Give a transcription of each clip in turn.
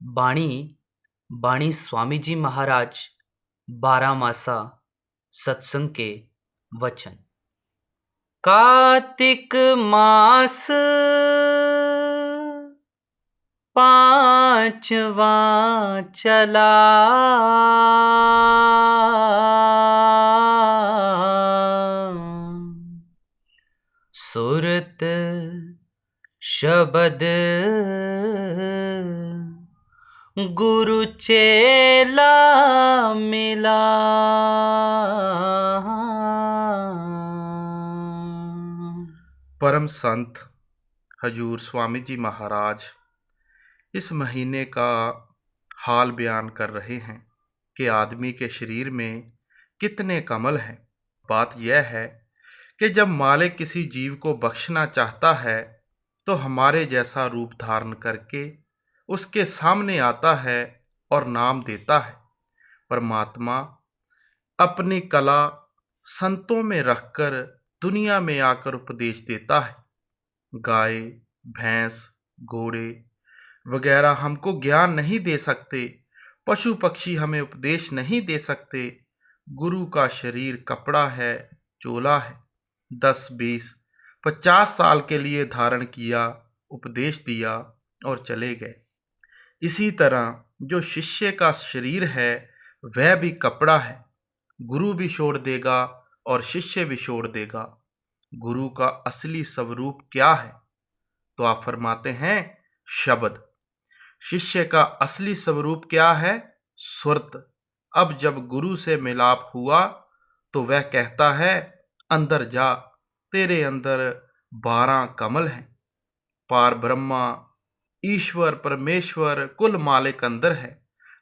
बाणी बाणी स्वामी जी महाराज बारामासा सत्संग के वचन। कार्तिक मास पांचवा चला, सुरत शबद गुरु चेला मिला। परम संत हजूर स्वामी जी महाराज इस महीने का हाल बयान कर रहे हैं कि आदमी के शरीर में कितने कमल हैं। बात यह है कि जब मालिक किसी जीव को बख्शना चाहता है तो हमारे जैसा रूप धारण करके उसके सामने आता है और नाम देता है। परमात्मा अपनी कला संतों में रखकर दुनिया में आकर उपदेश देता है। गाय, भैंस, घोड़े वगैरह हमको ज्ञान नहीं दे सकते, पशु पक्षी हमें उपदेश नहीं दे सकते। गुरु का शरीर कपड़ा है, चोला है। 10, 20, 50 साल के लिए धारण किया, उपदेश दिया और चले गए। इसी तरह जो शिष्य का शरीर है वह भी कपड़ा है। गुरु भी छोड़ देगा और शिष्य भी छोड़ देगा। गुरु का असली स्वरूप क्या है? तो आप फरमाते हैं शब्द। शिष्य का असली स्वरूप क्या है? सुरत। अब जब गुरु से मिलाप हुआ तो वह कहता है अंदर जा, तेरे अंदर 12 कमल हैं। पार ब्रह्मा, ईश्वर, परमेश्वर, कुल मालिक अंदर है।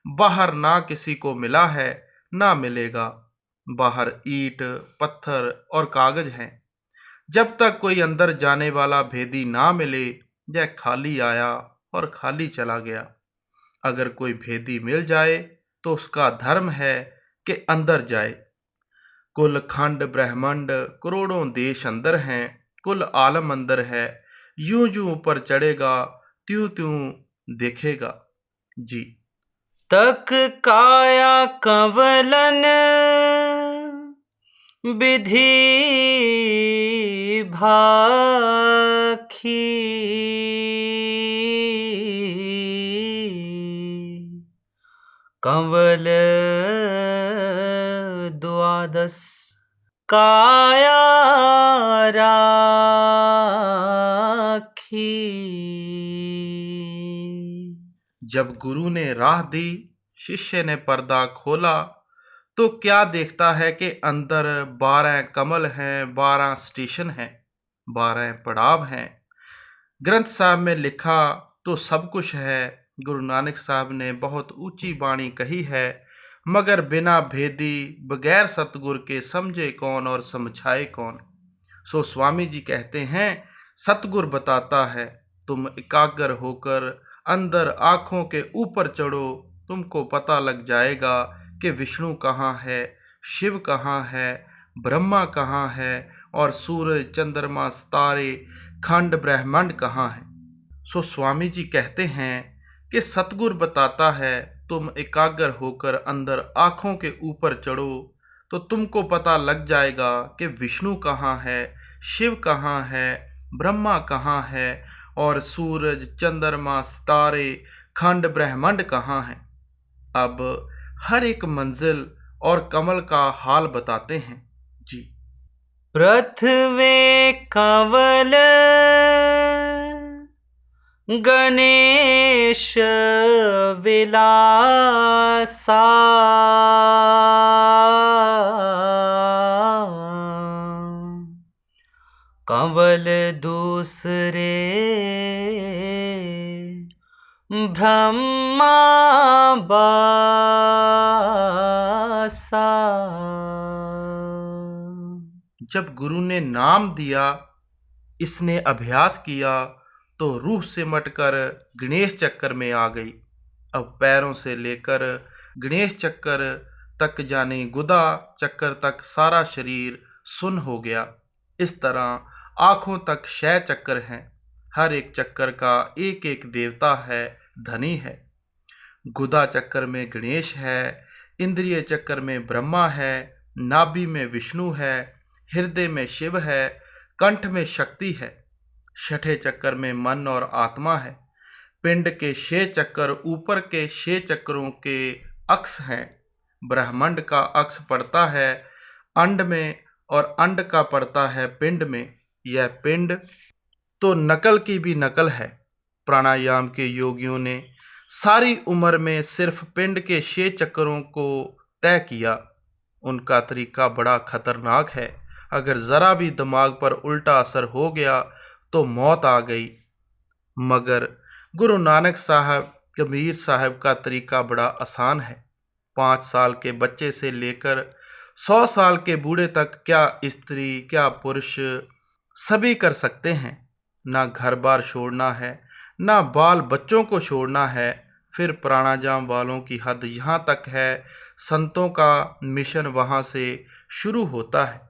बाहर ना किसी को मिला है ना मिलेगा। बाहर ईंट, पत्थर और कागज हैं। जब तक कोई अंदर जाने वाला भेदी ना मिले, यह खाली आया और खाली चला गया। अगर कोई भेदी मिल जाए तो उसका धर्म है कि अंदर जाए। कुल खंड ब्रह्मांड करोड़ों देश अंदर हैं, कुल आलम अंदर है। यूं यूं ऊपर चढ़ेगा, त्यों त्यों देखेगा। जी। तक काया कंवलन विधि भाखी, कंवल द्वादश काया राखी। जब गुरु ने राह दी, शिष्य ने पर्दा खोला तो क्या देखता है कि अंदर 12 कमल हैं, 12 स्टेशन हैं, 12 पड़ाव हैं। ग्रंथ साहब में लिखा तो सब कुछ है। गुरु नानक साहब ने बहुत ऊंची बाणी कही है, मगर बिना भेदी बगैर सतगुर के समझे कौन और समझाए कौन। सो स्वामी जी कहते हैं सतगुर बताता है, तुम एकाग्र होकर अंदर आँखों के ऊपर चढ़ो, तुमको पता लग जाएगा कि विष्णु कहाँ है, शिव कहाँ है, ब्रह्मा कहाँ है और सूरज, चंद्रमा, तारे, खंड ब्रह्मांड कहाँ है। सो स्वामी जी कहते हैं कि सतगुर बताता है, तुम एकाग्र होकर अंदर आँखों के ऊपर चढ़ो तो तुमको पता लग जाएगा कि विष्णु कहाँ है, शिव कहाँ है, ब्रह्मा कहाँ है और सूरज, चंद्रमा, तारे, खंड ब्रह्मांड कहाँ है। अब हर एक मंजिल और कमल का हाल बताते हैं। जी। पृथ्वी कंवल गणेश विलासा, कंवल दूसरे ब्रह्मा बासा। जब गुरु ने नाम दिया, इसने अभ्यास किया तो रूह सिमटकर गणेश चक्कर में आ गई। अब पैरों से लेकर गणेश चक्कर तक जाने गुदा चक्कर तक सारा शरीर सुन्न हो गया। इस तरह आँखों तक 6 चक्कर हैं। हर एक चक्कर का एक एक देवता है, धनी है। गुदा चक्कर में गणेश है, इंद्रिय चक्कर में ब्रह्मा है, नाभि में विष्णु है, हृदय में शिव है, कंठ में शक्ति है, छठे चक्कर में मन और आत्मा है। पिंड के 6 चक्कर ऊपर के 6 चक्रों के अक्ष हैं। ब्रह्मांड का अक्ष पड़ता है अंड में और अंड का पड़ता है पिंड में। यह पिंड तो नकल की भी नकल है। प्राणायाम के योगियों ने सारी उम्र में सिर्फ पिंड के 6 चक्करों को तय किया। उनका तरीका बड़ा खतरनाक है। अगर ज़रा भी दिमाग पर उल्टा असर हो गया तो मौत आ गई। मगर गुरु नानक साहब कबीर साहब का तरीका बड़ा आसान है। 5 साल के बच्चे से लेकर 100 साल के बूढ़े तक, क्या स्त्री क्या पुरुष, सभी कर सकते हैं। ना घर बार छोड़ना है, ना बाल बच्चों को छोड़ना है। फिर प्राणायाम वालों की हद यहाँ तक है, संतों का मिशन वहाँ से शुरू होता है।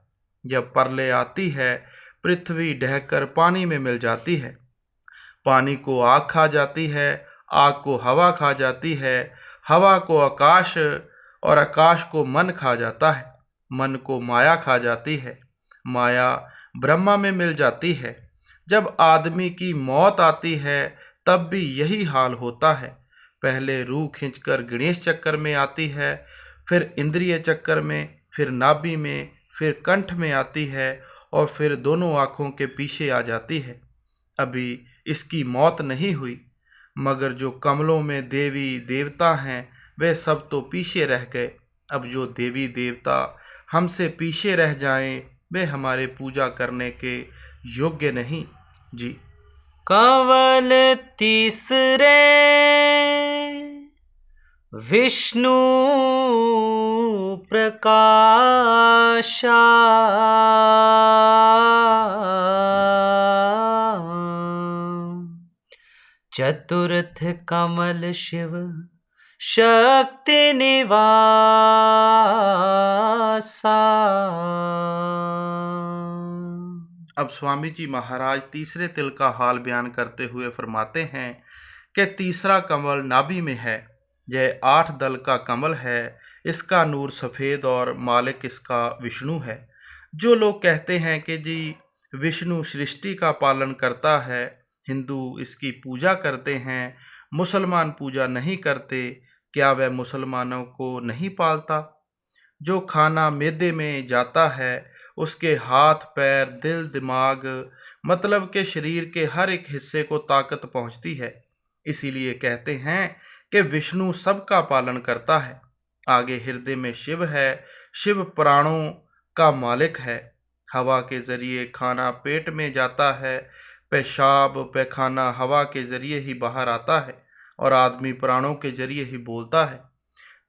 जब प्रलय आती है, पृथ्वी ढहकर पानी में मिल जाती है। पानी को आग खा जाती है, आग को हवा खा जाती है, हवा को आकाश और आकाश को मन खा जाता है, मन को माया खा जाती है, माया ब्रह्मा में मिल जाती है। जब आदमी की मौत आती है तब भी यही हाल होता है। पहले रूह खींचकर गणेश चक्कर में आती है, फिर इंद्रिय चक्कर में, फिर नाभि में, फिर कंठ में आती है और फिर दोनों आँखों के पीछे आ जाती है। अभी इसकी मौत नहीं हुई, मगर जो कमलों में देवी देवता हैं वे सब तो पीछे रह गए। अब जो देवी देवता हमसे पीछे रह जाएं वे हमारे पूजा करने के योग्य नहीं। जी। कंवल तीसरे विष्णु प्रकाशा, चतुर्थ कमल शिव शक्ति निवासा। अब स्वामी जी महाराज तीसरे तिल का हाल बयान करते हुए फरमाते हैं कि तीसरा कमल नाभि में है। यह 8 दल का कमल है। इसका नूर सफ़ेद और मालिक इसका विष्णु है। जो लोग कहते हैं कि जी विष्णु सृष्टि का पालन करता है, हिंदू इसकी पूजा करते हैं, मुसलमान पूजा नहीं करते, क्या वह मुसलमानों को नहीं पालता? जो खाना मैदे में जाता है उसके हाथ पैर दिल दिमाग मतलब के शरीर के हर एक हिस्से को ताकत पहुंचती है। इसीलिए कहते हैं कि विष्णु सबका पालन करता है। आगे हृदय में शिव है। शिव प्राणों का मालिक है। हवा के जरिए खाना पेट में जाता है, पेशाब पैखाना हवा के जरिए ही बाहर आता है और आदमी प्राणों के जरिए ही बोलता है।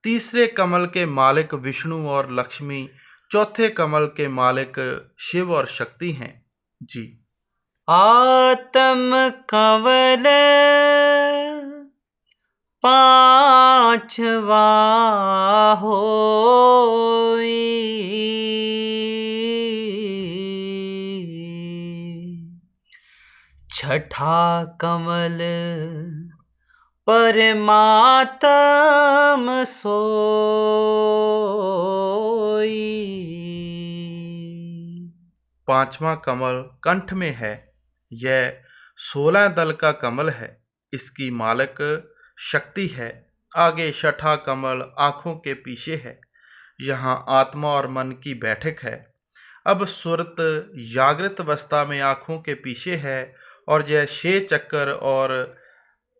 तीसरे कमल के मालिक विष्णु और लक्ष्मी, चौथे कमल के मालिक शिव और शक्ति हैं। जी। आत्म कंवल पांचवा होई, छठा कमल परमात्म सोई। पांचवा कमल कंठ में है। यह 16 दल का कमल है। इसकी मालिक शक्ति है। आगे छठा कमल आँखों के पीछे है। यहाँ आत्मा और मन की बैठक है। अब सुरत जागृत अवस्था में आँखों के पीछे है और यह 6 चक्कर और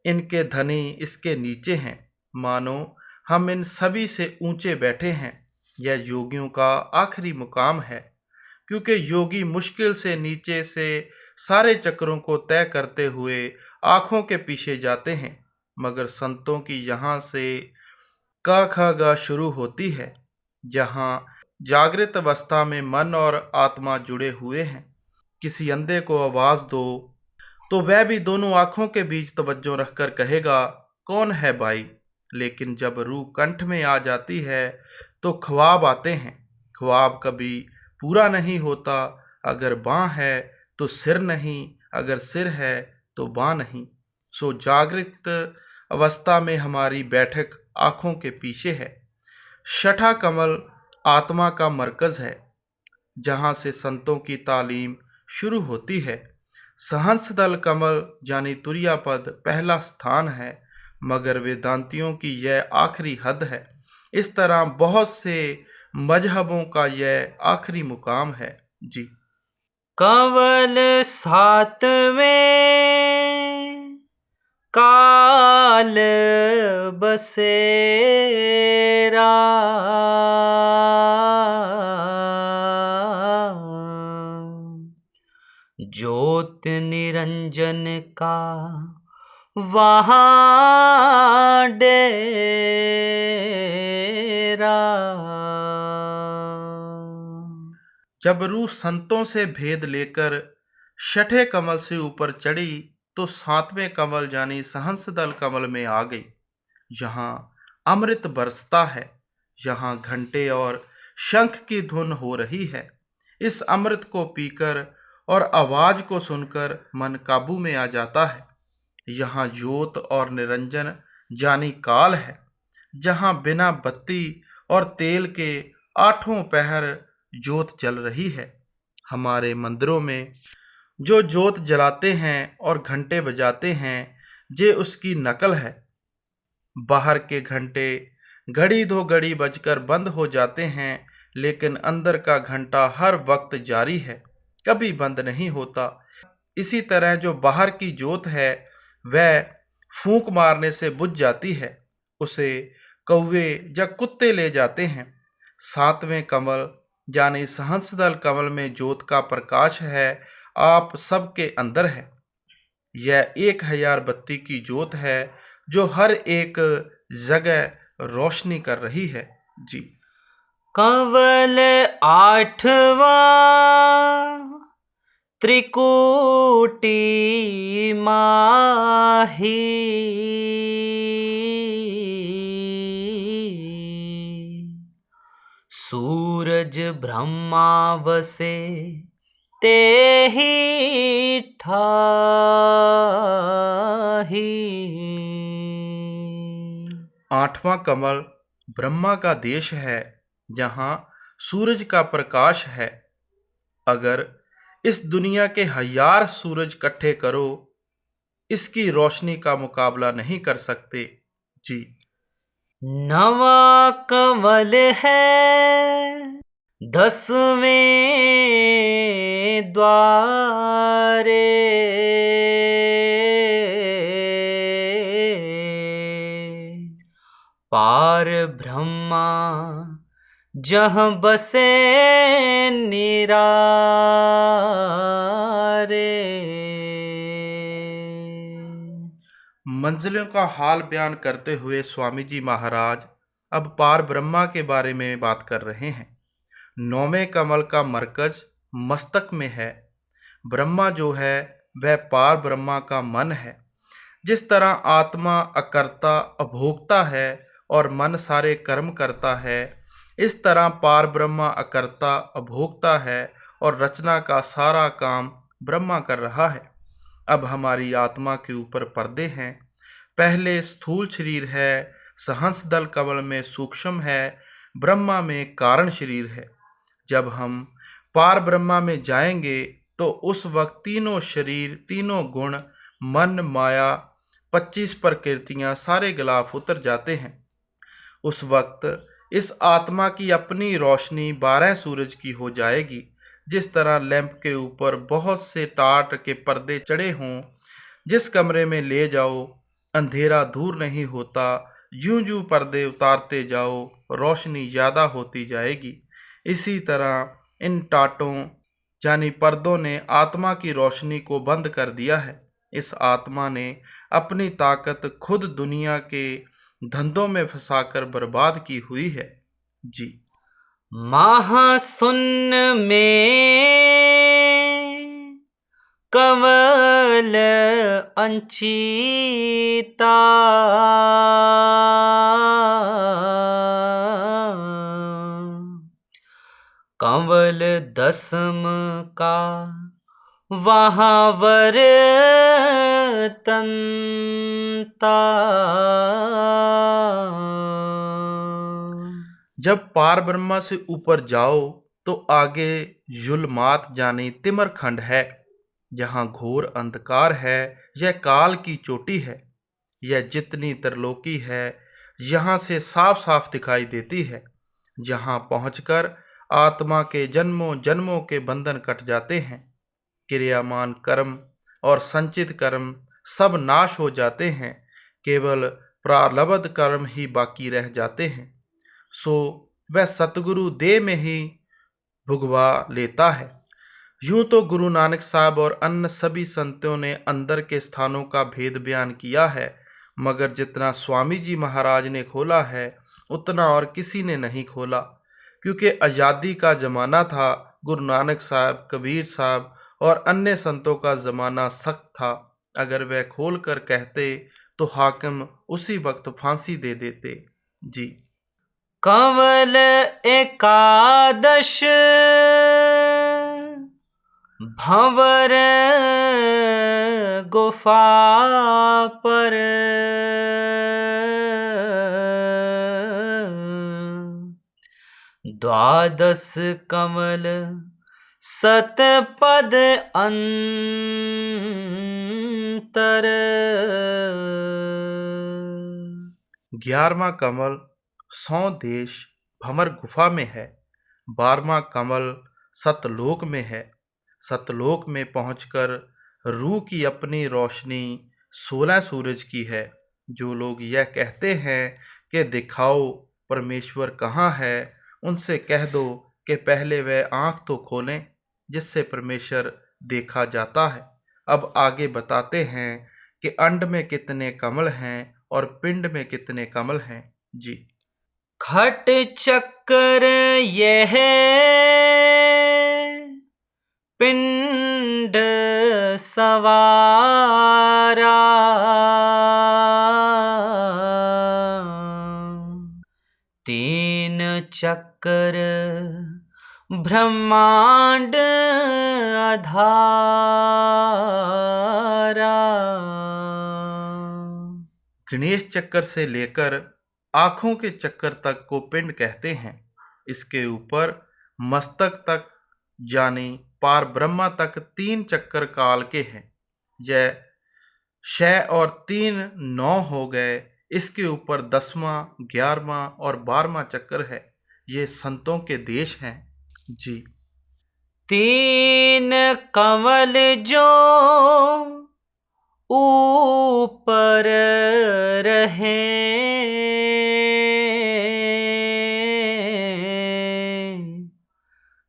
इनके धनी इसके नीचे हैं। मानो हम इन सभी से ऊंचे बैठे हैं। यह योगियों का आखिरी मुकाम है, क्योंकि योगी मुश्किल से नीचे से सारे चक्रों को तय करते हुए आँखों के पीछे जाते हैं। मगर संतों की यहाँ से क ख ग शुरू होती है, जहाँ जागृत अवस्था में मन और आत्मा जुड़े हुए हैं। किसी अंधे को आवाज़ दो तो वह भी दोनों आँखों के बीच तवज्जो रखकर कहेगा, कौन है भाई? लेकिन जब रूह कंठ में आ जाती है तो ख्वाब आते हैं। ख्वाब कभी पूरा नहीं होता। अगर बाँ है तो सिर नहीं, अगर सिर है तो बाँ नहीं। सो जागृत अवस्था में हमारी बैठक आँखों के पीछे है। छठा कमल आत्मा का मरकज़ है, जहाँ से संतों की तालीम शुरू होती है। सहस्त्रदल कमल यानी तुरीय पद पहला स्थान है, मगर वेदांतियों की यह आखिरी हद है। इस तरह बहुत से मजहबों का यह आखिरी मुकाम है। जी। कंवल सातवें काल बसेरा, ज्योत निरंजन का वहाँ डेरा। जब रूह संतों से भेद लेकर छठे कमल से ऊपर चढ़ी तो सातवें कमल यानी सहस्त्रदल कमल में आ गई। यहाँ अमृत बरसता है, यहाँ घंटे और शंख की धुन हो रही है। इस अमृत को पीकर और आवाज को सुनकर मन काबू में आ जाता है। यहाँ ज्योत और निरंजन यानी काल है, जहाँ बिना बत्ती और तेल के आठों पहर ज्योत जल रही है। हमारे मंदिरों में जो ज्योत जलाते हैं और घंटे बजाते हैं, ये उसकी नकल है। बाहर के घंटे घड़ी दो घड़ी बजकर बंद हो जाते हैं, लेकिन अंदर का घंटा हर वक्त जारी है, कभी बंद नहीं होता। इसी तरह जो बाहर की ज्योत है वह फूंक मारने से बुझ जाती है, उसे कौवे या कुत्ते ले जाते हैं। सातवें कमल यानी सहस्त्रदल कमल में ज्योत का प्रकाश है, आप सबके अंदर है। यह 1000 बत्ती की ज्योत है जो हर एक जगह रोशनी कर रही है। जी। कंवल आठवां त्रिकूटी माही, सूरज ब्रह्मा वसे तेहि ठाही। आठवां कमल ब्रह्मा का देश है, जहाँ सूरज का प्रकाश है। अगर इस दुनिया के 1000 सूरज इकट्ठे करो, इसकी रोशनी का मुकाबला नहीं कर सकते। जी। नवा कंवल है 10वें द्वारे, पार ब्रह्मा जहाँ बसे निरारे। मंजिलों का हाल बयान करते हुए स्वामी जी महाराज अब पार ब्रह्मा के बारे में बात कर रहे हैं। 9वें कमल का मरकज मस्तक में है। ब्रह्मा जो है वह पार ब्रह्मा का मन है। जिस तरह आत्मा अकर्ता अभोक्ता है और मन सारे कर्म करता है, इस तरह पार ब्रह्मा अकर्ता अभोक्ता है और रचना का सारा काम ब्रह्मा कर रहा है। अब हमारी आत्मा के ऊपर पर्दे हैं। पहले स्थूल शरीर है, सहस्त्रदल कमल में सूक्ष्म है, ब्रह्मा में कारण शरीर है। जब हम पार ब्रह्मा में जाएंगे तो उस वक्त तीनों शरीर, तीनों गुण, मन, माया, 25 प्रकृतियां सारे गिलाफ उतर जाते हैं। उस वक्त इस आत्मा की अपनी रोशनी 12 सूरज की हो जाएगी। जिस तरह लैंप के ऊपर बहुत से टाट के पर्दे चढ़े हों, जिस कमरे में ले जाओ अंधेरा दूर नहीं होता, यूं यूं पर्दे उतारते जाओ रोशनी ज़्यादा होती जाएगी। इसी तरह इन टाटों यानी पर्दों ने आत्मा की रोशनी को बंद कर दिया है। इस आत्मा ने अपनी ताकत खुद दुनिया के धंधों में फंसाकर बर्बाद की हुई है। जी। महाशून्य में कंवल अंचिता, कंवल दसम का वहाँ वर तंता। जब पार ब्रह्मा से ऊपर जाओ तो आगे जुल्मात जाने तिमर खंड है, जहां घोर अंधकार है। यह काल की चोटी है। यह जितनी त्रिलोकी है यहाँ से साफ साफ दिखाई देती है। जहाँ पहुंचकर आत्मा के जन्मों जन्मों के बंधन कट जाते हैं। क्रियामान कर्म और संचित कर्म सब नाश हो जाते हैं। केवल प्रारब्ध कर्म ही बाकी रह जाते हैं। सो वह सतगुरु देह में ही भुगवा लेता है। यूं तो गुरु नानक साहब और अन्य सभी संतों ने अंदर के स्थानों का भेद बयान किया है, मगर जितना स्वामी जी महाराज ने खोला है उतना और किसी ने नहीं खोला। क्योंकि आज़ादी का ज़माना था। गुरु नानक साहब, कबीर साहब और अन्य संतों का ज़माना सख्त था। अगर वह खोल कर कहते तो हाकिम उसी वक्त फांसी दे देते। जी। कंवल एकादश भंवर गुफा पर द्वादश कमल सतपद अंतर। 11वां कमल 100 देश भंवर गुफा में है। 12वां कमल सतलोक में है। सतलोक में पहुंचकर रूह की अपनी रोशनी 16 सूरज की है। जो लोग यह कहते हैं कि दिखाओ परमेश्वर कहाँ है, उनसे कह दो कि पहले वह आंख तो खोलें जिससे परमेश्वर देखा जाता है। अब आगे बताते हैं कि अंड में कितने कमल हैं और पिंड में कितने कमल हैं। जी। खट चक्र यह पिंड सवारा। तीन चक्र ब्रह्मांड आधारा। गणेश चक्कर से लेकर आंखों के चक्कर तक को पिंड कहते हैं। इसके ऊपर मस्तक तक जाने पार ब्रह्मा तक 3 चक्कर काल के हैं। यह 6 और 3 9 हो गए। इसके ऊपर 10वां 11वां और 12वां चक्कर है। ये संतों के देश हैं। जी। तीन कमल जो ऊपर रहे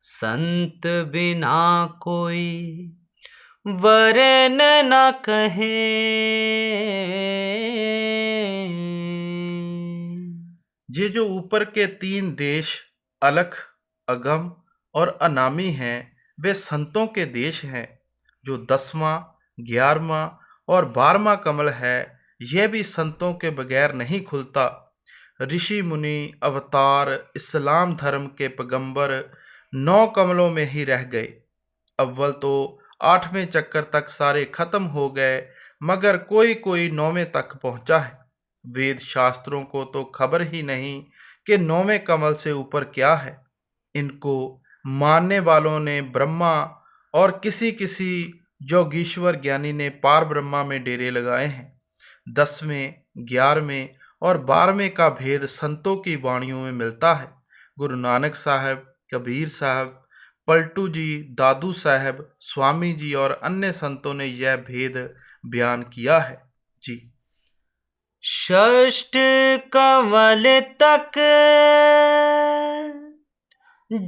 संत बिना कोई वरन न कहे। ये जो ऊपर के 3 देश अलख, अगम और अनामी हैं, वे संतों के देश हैं। जो 10वां 11वां और 12वां कमल है, यह भी संतों के बगैर नहीं खुलता। ऋषि मुनि अवतार इस्लाम धर्म के पैगंबर 9 कमलों में ही रह गए। अव्वल तो 8वें चक्कर तक सारे खत्म हो गए, मगर कोई कोई 9वें तक पहुंचा है। वेद शास्त्रों को तो खबर ही नहीं कि 9वें कमल से ऊपर क्या है। इनको मानने वालों ने ब्रह्मा और किसी किसी योगीश्वर ज्ञानी ने पार ब्रह्मा में डेरे लगाए हैं। 10वें 11वें और 12वें का भेद संतों की वाणियों में मिलता है। गुरु नानक साहब, कबीर साहब, पलटू जी, दादू साहब, स्वामी जी और अन्य संतों ने यह भेद बयान किया है। जी। षष्ठ कमल तक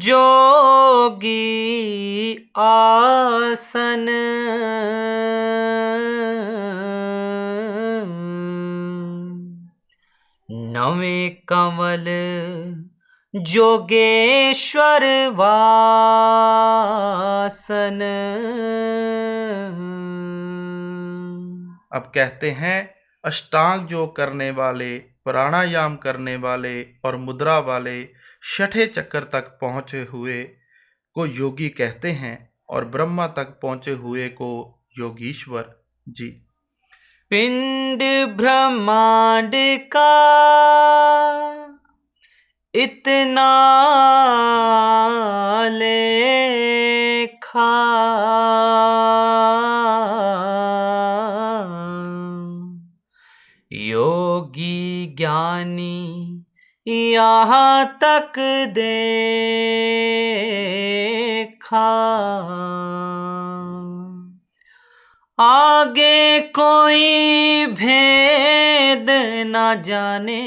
जोगी आसन। नवें कमल जोगेश्वर वासन। अब कहते हैं अष्टांग योग करने वाले, प्राणायाम करने वाले और मुद्रा वाले 6ठे चक्कर तक पहुँचे हुए को योगी कहते हैं और ब्रह्मा तक पहुँचे हुए को योगीश्वर। जी। पिंड ब्रह्मांड का इतना लेखा, योगी ज्ञानी यहाँ तक देखा, आगे कोई भेद न जाने,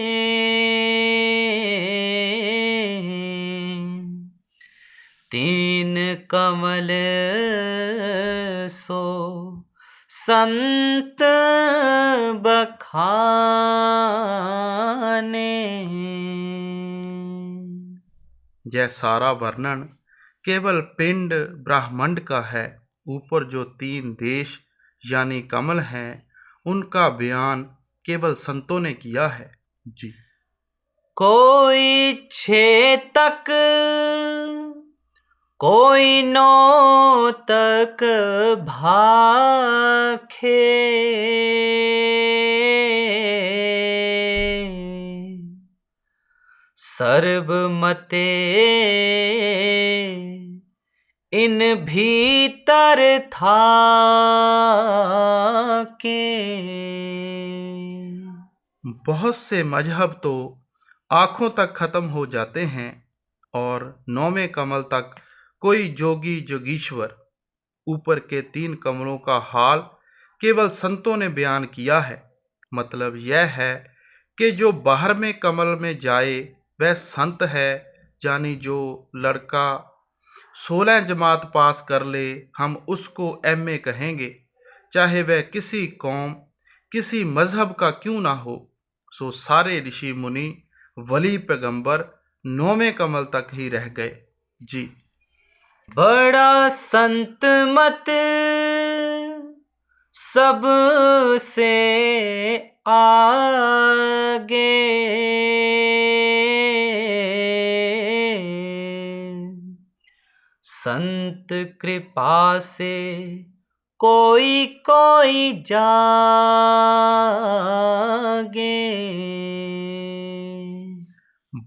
तीन कमल सो संत बखाने। यह सारा वर्णन केवल पिंड ब्रह्मांड का है। ऊपर जो 3 देश यानी कमल हैं, उनका बयान केवल संतों ने किया है जी। कोई 6 तक, कोई 9 तक भाखे, सर्वमते इन भीतर था के। बहुत से मजहब तो आँखों तक खत्म हो जाते हैं और 9वें कमल तक कोई जोगी जोगीश्वर। ऊपर के 3 कमलों का हाल केवल संतों ने बयान किया है। मतलब यह है कि जो 12वें कमल में जाए वह संत है, यानी जो लड़का 16 जमात पास कर ले, हम उसको MA कहेंगे, चाहे वह किसी कौम किसी मजहब का क्यों ना हो। सो सारे ऋषि मुनि वली पैगंबर 9वें कमल तक ही रह गए जी। बड़ा संत मत सबसे आगे, संत कृपा से कोई कोई जागे।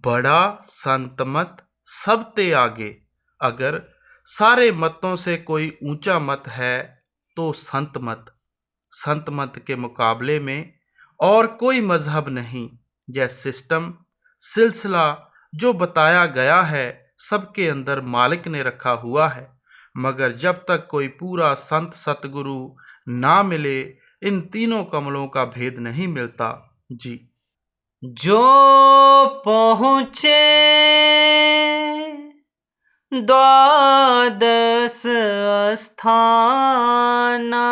बड़ा संत मत सबते आगे। अगर सारे मतों से कोई ऊंचा मत है तो संत मत। संत मत के मुकाबले में और कोई मजहब नहीं। यह सिस्टम सिलसिला जो बताया गया है सबके अंदर मालिक ने रखा हुआ है, मगर जब तक कोई पूरा संत सतगुरु ना मिले इन तीनों कमलों का भेद नहीं मिलता जी। जो पहुँचे द्वादश स्थाना,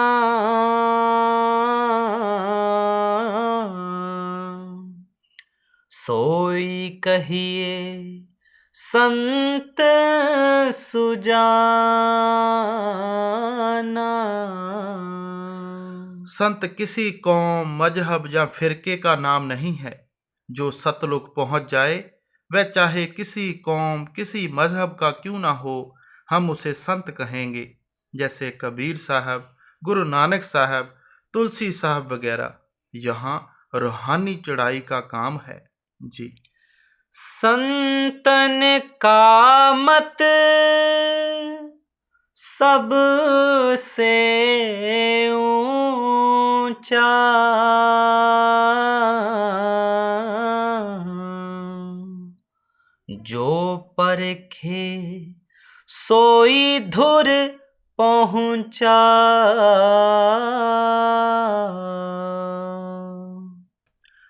सोई कहिए संत सुजाना। संत किसी कौम मजहब या फिरके का नाम नहीं है। जो सतलुक पहुंच जाए वह चाहे किसी कौम किसी मजहब का क्यों ना हो, हम उसे संत कहेंगे। जैसे कबीर साहब, गुरु नानक साहब, तुलसी साहब वगैरह। यहाँ रूहानी चढ़ाई का काम है जी। संतन का मत सबसे ऊंचा, जो परखे सोई धुर पहुंचा।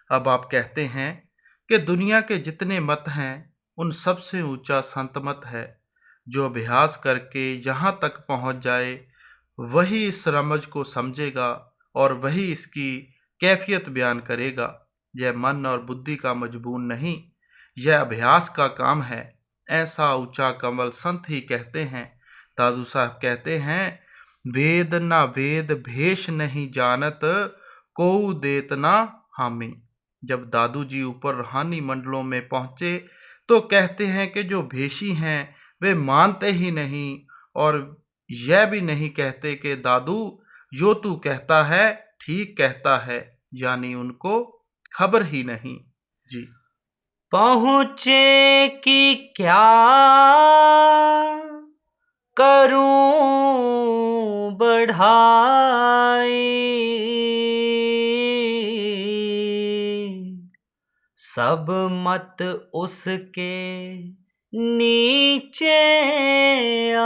अब आप कहते हैं कि दुनिया के जितने मत हैं उन सबसे ऊंचा संत मत है। जो अभ्यास करके यहाँ तक पहुँच जाए वही इस रमज को समझेगा और वही इसकी कैफियत बयान करेगा। यह मन और बुद्धि का मजबूर नहीं, यह अभ्यास का काम है। ऐसा ऊंचा कमल संत ही कहते हैं। दादू साहब कहते हैं, वेद ना वेद भेष नहीं जानत, कोऊ देत ना हामी। जब दादू जी ऊपर रूहानी मंडलों में पहुंचे तो कहते हैं कि जो भेषी हैं वे मानते ही नहीं और यह भी नहीं कहते कि दादू जो तू कहता है ठीक कहता है, यानी उनको खबर ही नहीं। जी। पहुँचे कि क्या करूं बढ़ाई, सब मत उसके नीचे आई।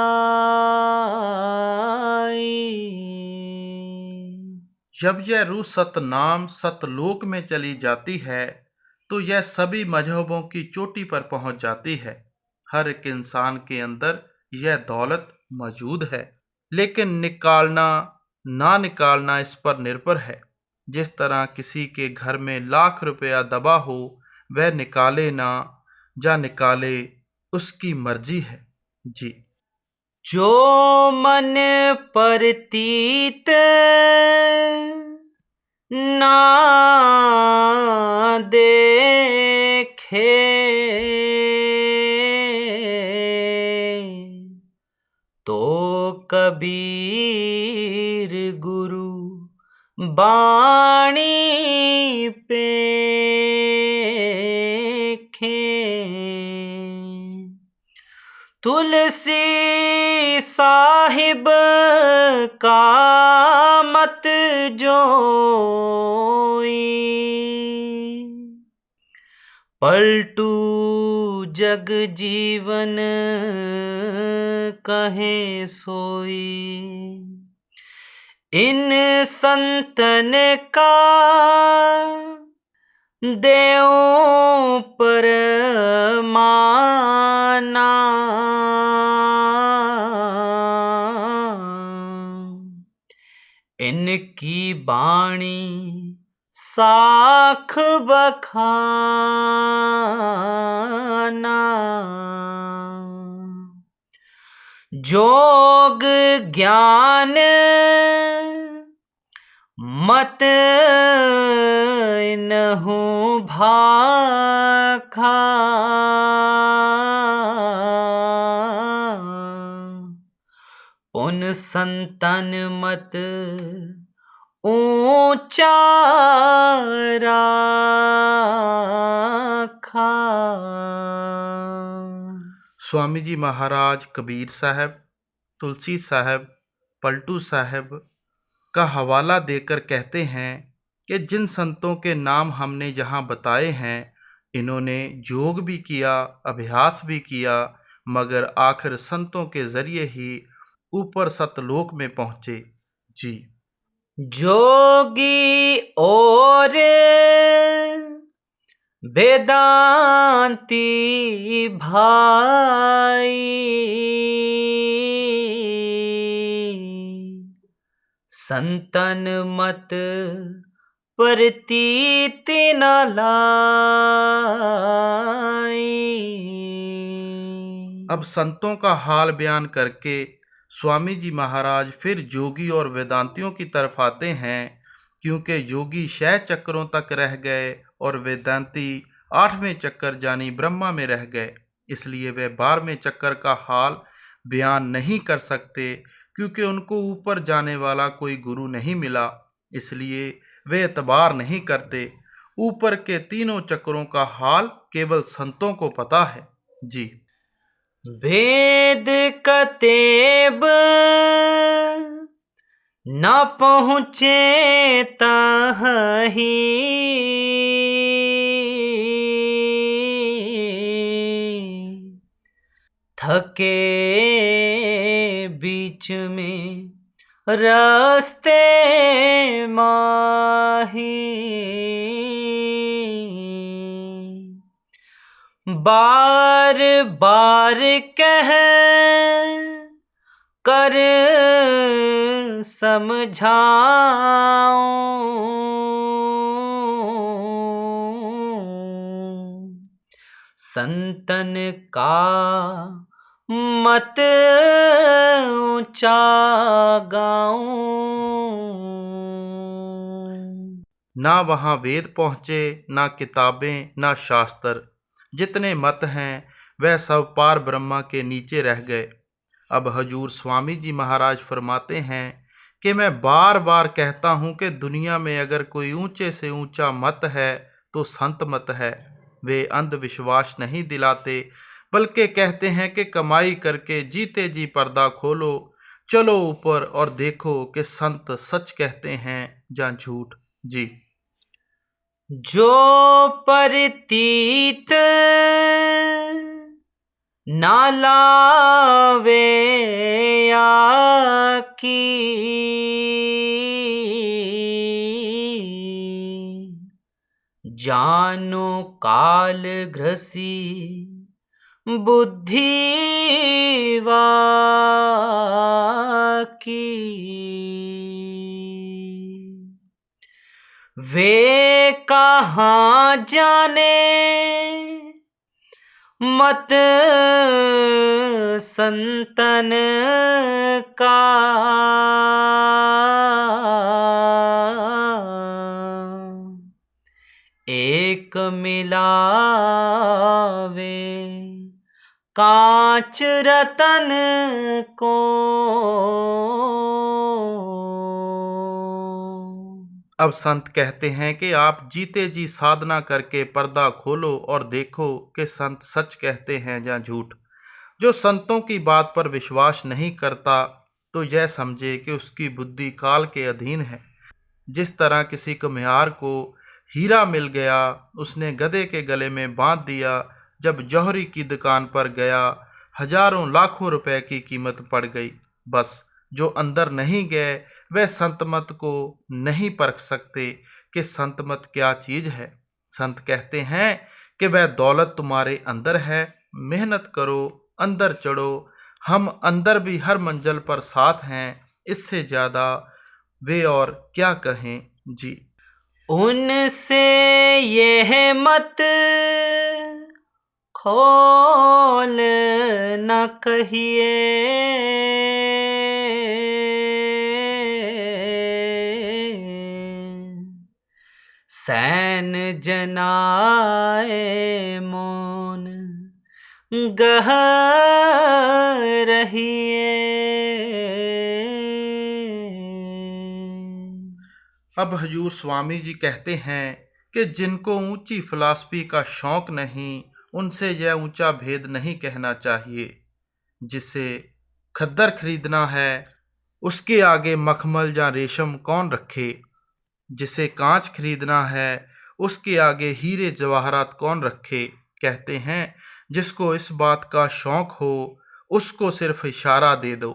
जब यह रूह सतनाम सतलोक में चली जाती है तो यह सभी मजहबों की चोटी पर पहुंच जाती है। हर एक इंसान के अंदर यह दौलत मौजूद है, लेकिन निकालना ना निकालना इस पर निर्भर है। जिस तरह किसी के घर में लाख रुपया दबा हो, वह निकाले ना या निकाले उसकी मर्जी है। जी। जो मन परतीत ना देखे, तो कबीर गुरु बाणी पेखे। तुलसी साहिब का मत जोई, पलटू जग जीवन कहे सोई। इन संतन का देऊं परमाना, इनकी बाणी साख बखाना। जोग ज्ञान मत इनहु भाखा, उन संतन मत ऊंचा राखा। स्वामी जी महाराज कबीर साहब, तुलसी साहब, पलटू साहब का हवाला देकर कहते हैं कि जिन संतों के नाम हमने यहाँ बताए हैं, इन्होंने योग भी किया, अभ्यास भी किया, मगर आखिर संतों के जरिए ही ऊपर सतलोक में पहुँचे। जी। जोगी और वेदांती भाई, संतन मत प्रतीत न लाई। अब संतों का हाल बयान करके स्वामी जी महाराज फिर जोगी और वेदांतियों की तरफ आते हैं, क्योंकि योगी 6 चक्रों तक रह गए और वेदांती 8वें चक्कर यानी ब्रह्मा में रह गए। इसलिए वे 12वें चक्कर का हाल बयान नहीं कर सकते, क्योंकि उनको ऊपर जाने वाला कोई गुरु नहीं मिला, इसलिए वे एतबार नहीं करते। ऊपर के तीनों चक्रों का हाल केवल संतों को पता है। जी। वेद कतेब न पहुँचे तहीं, थके बीच में रास्ते माही। बार बार कह कर समझाऊं, संतन का मत ऊंचा गाऊं। ना वहाँ वेद पहुँचे, ना किताबें, ना शास्त्र। जितने मत हैं वह सब पार ब्रह्मा के नीचे रह गए। अब हजूर स्वामी जी महाराज फरमाते हैं कि मैं बार बार कहता हूँ कि दुनिया में अगर कोई ऊंचे से ऊंचा मत है तो संत मत है। वे अंधविश्वास नहीं दिलाते, बल्कि कहते हैं कि कमाई करके जीते जी पर्दा खोलो, चलो ऊपर और देखो कि संत सच कहते हैं या झूठ। जी। जो परतीत ना लावे आकी, जानो काल घ्रसी बुद्धि वाकी। वे कहाँ जाने मत संतन का, एक मिलावे कांच रतन को। अब संत कहते हैं कि आप जीते जी साधना करके पर्दा खोलो और देखो कि संत सच कहते हैं या झूठ। जो संतों की बात पर विश्वास नहीं करता तो यह समझे कि उसकी बुद्धि काल के अधीन है। जिस तरह किसी कुम्हार को हीरा मिल गया, उसने गधे के गले में बांध दिया, जब जौहरी की दुकान पर गया हजारों लाखों रुपए की कीमत पड़ गई। बस जो अंदर नहीं गए वह संतमत को नहीं परख सकते कि संतमत क्या चीज है। संत कहते हैं कि वह दौलत तुम्हारे अंदर है, मेहनत करो, अंदर चढ़ो। हम अंदर भी हर मंजिल पर साथ हैं, इससे ज्यादा वे और क्या कहें। जी। उनसे यह मत खोल न कहिए, सैन जनाए मोन गह रहिए। अब हजूर स्वामी जी कहते हैं कि जिनको ऊंची फिलॉसफी का शौक नहीं, उनसे यह ऊंचा भेद नहीं कहना चाहिए। जिसे खद्दर खरीदना है उसके आगे मखमल या रेशम कौन रखे। जिसे कांच खरीदना है उसके आगे हीरे जवाहरात कौन रखे। कहते हैं जिसको इस बात का शौक हो उसको सिर्फ इशारा दे दो।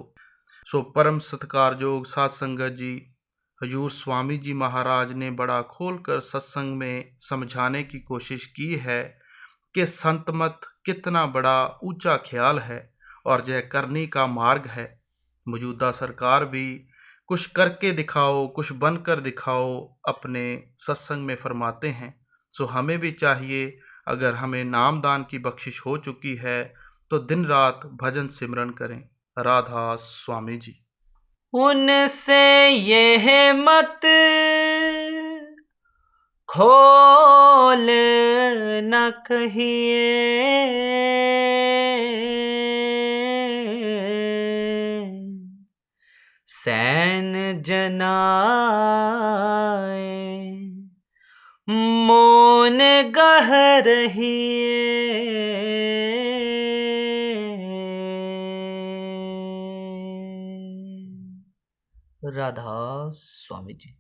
सो परम सत्कारयोग साध संगत जी, हजूर स्वामी जी महाराज ने बड़ा खोलकर सत्संग में समझाने की कोशिश की है कि संतमत कितना बड़ा ऊंचा ख्याल है और यह करने का मार्ग है। मौजूदा सरकार भी कुछ करके दिखाओ, कुछ बनकर दिखाओ अपने सत्संग में फरमाते हैं। सो हमें भी चाहिए, अगर हमें नामदान की बख्शिश हो चुकी है तो दिन रात भजन सिमरन करें। राधा स्वामी जी। उनसे यह मत खोल न कहिए, सैन जनाए मोन गह रहिए। राधा स्वामी जी।